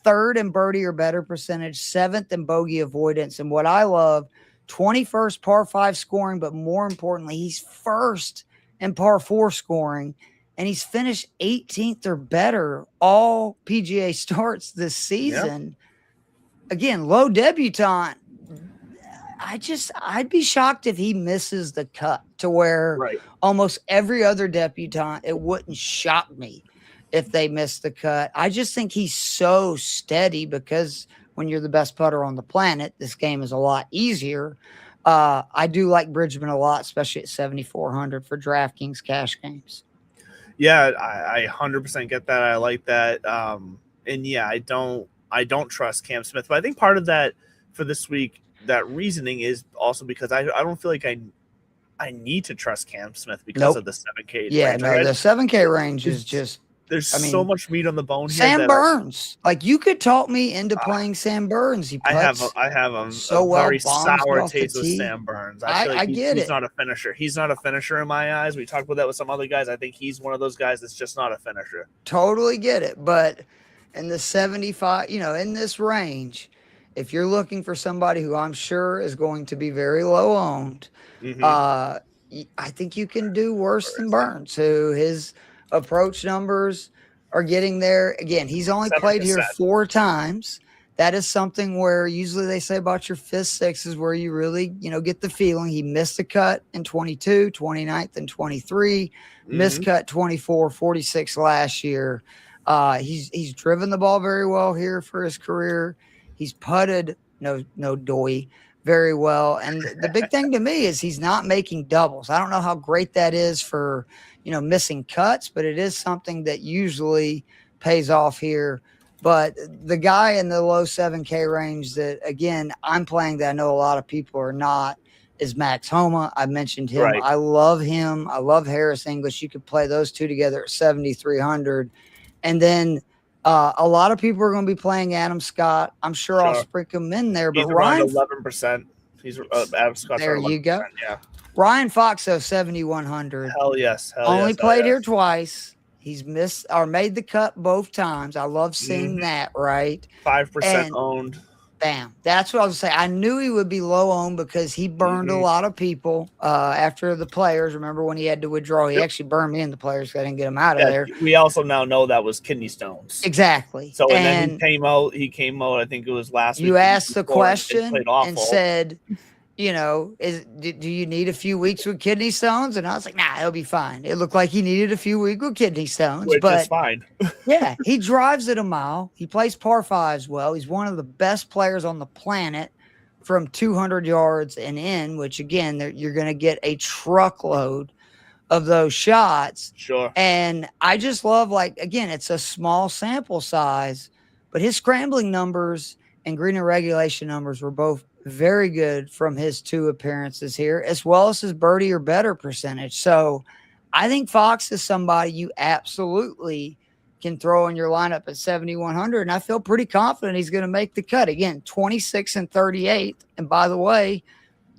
3rd in birdie or better percentage, 7th in bogey avoidance. And what I love, 21st par 5 scoring, but more importantly, he's 1st in par 4 scoring. And he's finished 18th or better all PGA starts this season. Yep. Again, low debutante. I'd be shocked if he misses the cut to where almost every other debutante, it wouldn't shock me if they miss the cut. I just think he's so steady because when you're the best putter on the planet, this game is a lot easier. I do like Bridgman a lot, especially at 7,400 for DraftKings cash games. Yeah, I 100% get that. I like that. And yeah, I don't trust Cam Smith, but I think part of that for this week, that reasoning is also because I don't feel like I need to trust Cam Smith because of the 7K. Yeah, range. No, the 7K range is just there's so much meat on the bone here. Sam Burns, you could talk me into playing Sam Burns. He putts I have so a very sour taste with Sam Burns. I feel like he's not a finisher. He's not a finisher in my eyes. We talked about that with some other guys. I think he's one of those guys that's just not a finisher. Totally get it, but in the 75, in this range, if you're looking for somebody who I'm sure is going to be very low owned, I think you can do worse than Burns, who his approach numbers are getting there. Again, he's only 7%. Played here 4 times. That is something where usually they say about your 5th, 6th is where you really, get the feeling. He missed a cut in 22, 29th and 23, missed cut 24, 46 last year. He's driven the ball very well here for his career. He's putted no doy very well. And the big thing to me is he's not making doubles. I don't know how great that is for, missing cuts, but it is something that usually pays off here. But the guy in the low 7K range that, again, I'm playing that I know a lot of people are not is Max Homa. I mentioned him. Right. I love him. I love Harris English. You could play those two together at 7,300. And then a lot of people are going to be playing Adam Scott. I'm sure I'll sprinkle him in there. But he's Ryan, 11%. He's Adam Scott. There you go. Yeah. Ryan Fox, though, 7,100. Hell yes. Only played here twice. He's missed or made the cut both times. I love seeing that. Right. 5% owned. Bam. That's what I was saying. I knew he would be low owned because he burned a lot of people after the Players. Remember when he had to withdraw? He actually burned me in the Players because I didn't get him out of there. We also now know that was kidney stones. Exactly. So and then he came out. I think it was last week. You asked the question and said, do you need a few weeks with kidney stones? And I was like, nah, he'll be fine. It looked like he needed a few weeks with kidney stones. Which is fine. Yeah, he drives it a mile. He plays par 5s well. He's one of the best players on the planet from 200 yards and in, which, again, you're going to get a truckload of those shots. Sure. And I just love, like, again, it's a small sample size, but his scrambling numbers and green and regulation numbers were both very good from his 2 appearances here, as well as his birdie or better percentage. So I think Fox is somebody you absolutely can throw in your lineup at 7,100. And I feel pretty confident he's going to make the cut. Again, 26 and 38. And by the way,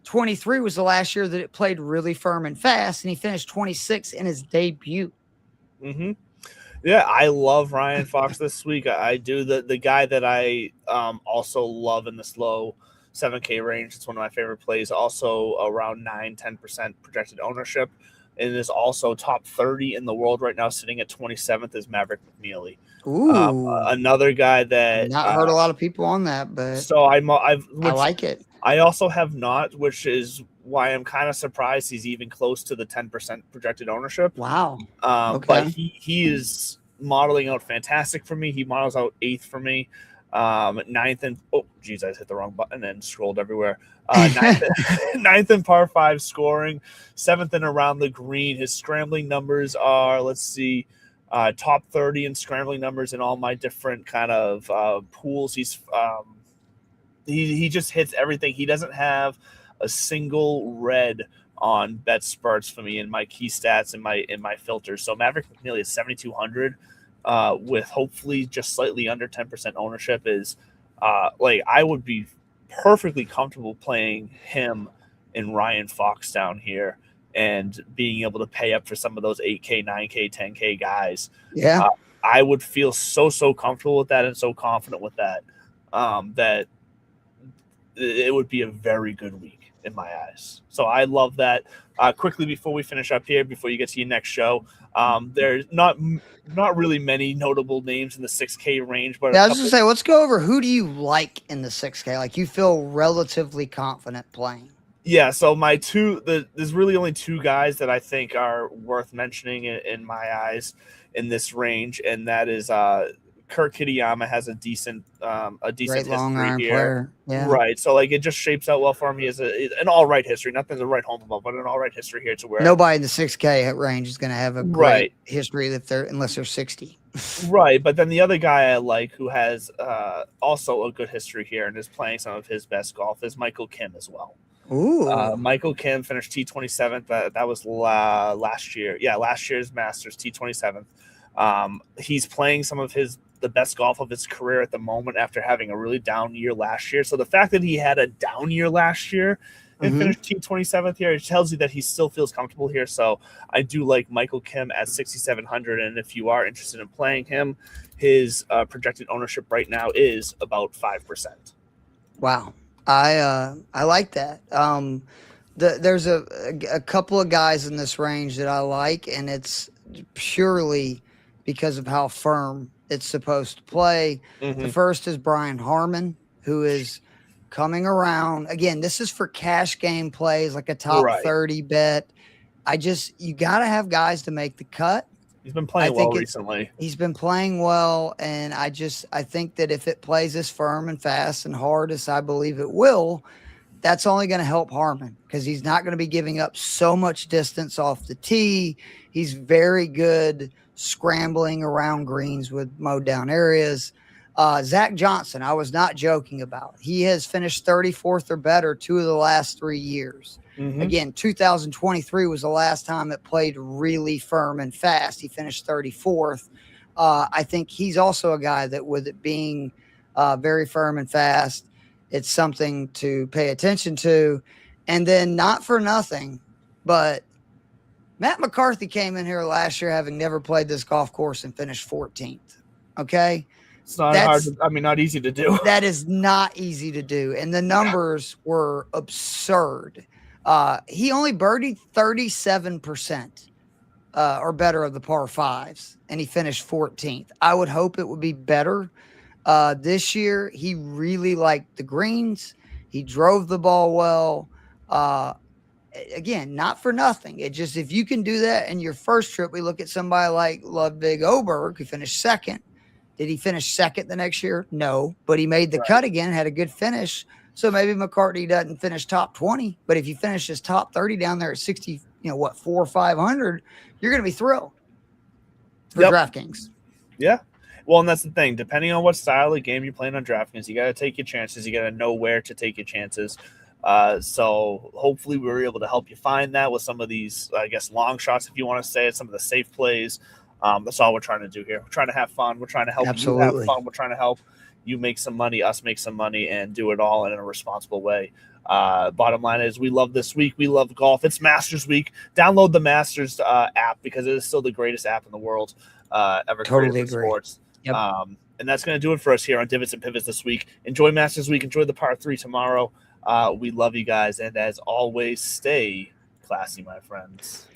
23 was the last year that it played really firm and fast, and he finished 26 in his debut. Mm-hmm. Yeah, I love Ryan Fox this week. I do. The guy that I also love in this low 7K range. It's one of my favorite plays. Also around 9-10% projected ownership, and is also top 30 in the world right now, sitting at 27th, is Maverick McNeely. Ooh, another guy that not heard a lot of people on that, but so I like it. I also have not, which is why I'm kind of surprised he's even close to the 10% projected ownership. Wow. Okay. But he is modeling out fantastic for me. He models out 8th for me. 9th and I hit the wrong button and scrolled everywhere. 9th in par 5 scoring, 7th in around the green. His scrambling numbers are, let's see, top 30 in scrambling numbers in all my different kind of pools. He just hits everything. He doesn't have a single red on bet spurts for me in my key stats in my filters. So Maverick McNeely is 7,200 with hopefully just slightly under 10% ownership is like I would be perfectly comfortable playing him and Ryan Fox down here and being able to pay up for some of those 8K, 9K, 10K guys. Yeah. I would feel so comfortable with that and so confident with that that it would be a very good week in my eyes. So I love that. Quickly before we finish up here, before you get to your next show, there's not really many notable names in the 6K range, but I was gonna say, let's go over who do you like in the 6K, like you feel relatively confident playing. Yeah, so there's really only 2 guys that I think are worth mentioning in my eyes in this range, and that is Kurt Kitayama has a decent Great history long iron here. Player. Yeah. Right. So like it just shapes out well for him. He has an all right history, nothing to write home about, but an all right history here to where nobody in the 6K range is going to have a great history unless they're 60. Right. But then the other guy I like who has also a good history here and is playing some of his best golf is Michael Kim as well. Ooh. Michael Kim finished T27th. That was last year. Yeah, last year's Masters, T27th. He's playing some of the best golf of his career at the moment after having a really down year last year. So the fact that he had a down year last year and finished T27th here, it tells you that he still feels comfortable here. So I do like Michael Kim at 6,700. And if you are interested in playing him, his projected ownership right now is about 5%. Wow. I like that. There's a couple of guys in this range that I like, and it's purely because of how firm it's supposed to play. The first is Brian Harmon, who is coming around. Again, this is for cash game plays, like a top 30 bet. You got to have guys to make the cut. He's been playing well recently. He's been playing well, and I think that if it plays as firm and fast and hard as I believe it will, that's only going to help Harmon because he's not going to be giving up so much distance off the tee. He's very good scrambling around greens with mowed down areas. Zach Johnson, I was not joking about. He has finished 34th or better 2 of the last 3 years. Again, 2023 was the last time it played really firm and fast. He finished 34th. I think he's also a guy that, with it being very firm and fast, it's something to pay attention to. And then, not for nothing, but Matt McCarthy came in here last year having never played this golf course and finished 14th. Okay? It's not not easy to do. That is not easy to do. And the numbers were absurd. He only birdied 37% or better of the par 5s, and he finished 14th. I would hope it would be better. This year, he really liked the greens. He drove the ball well. Again, not for nothing. It just, if you can do that in your first trip, we look at somebody like Ludwig Oberg, who finished second. Did he finish second the next year? No, but he made the cut again, had a good finish. So maybe McCartney doesn't finish top 20, but if he finishes top 30 down there at 60 400 or 500, you're going to be thrilled for DraftKings. Yeah. Well, and that's the thing. Depending on what style of game you're playing on DraftKings, you got to take your chances. You got to know where to take your chances. So hopefully we were able to help you find that with some of these, I guess, long shots, if you want to say it, some of the safe plays. That's all we're trying to do here. We're trying to have fun. We're trying to help you have fun. We're trying to help you make some money, us make some money, and do it all in a responsible way. Bottom line is we love this week. We love golf. It's Masters week. Download the Masters app because it is still the greatest app in the world ever created for sports. Yep. And that's going to do it for us here on Divots and Pivots this week. Enjoy Masters week. Enjoy the par 3 tomorrow. We love you guys. And as always, stay classy, my friends.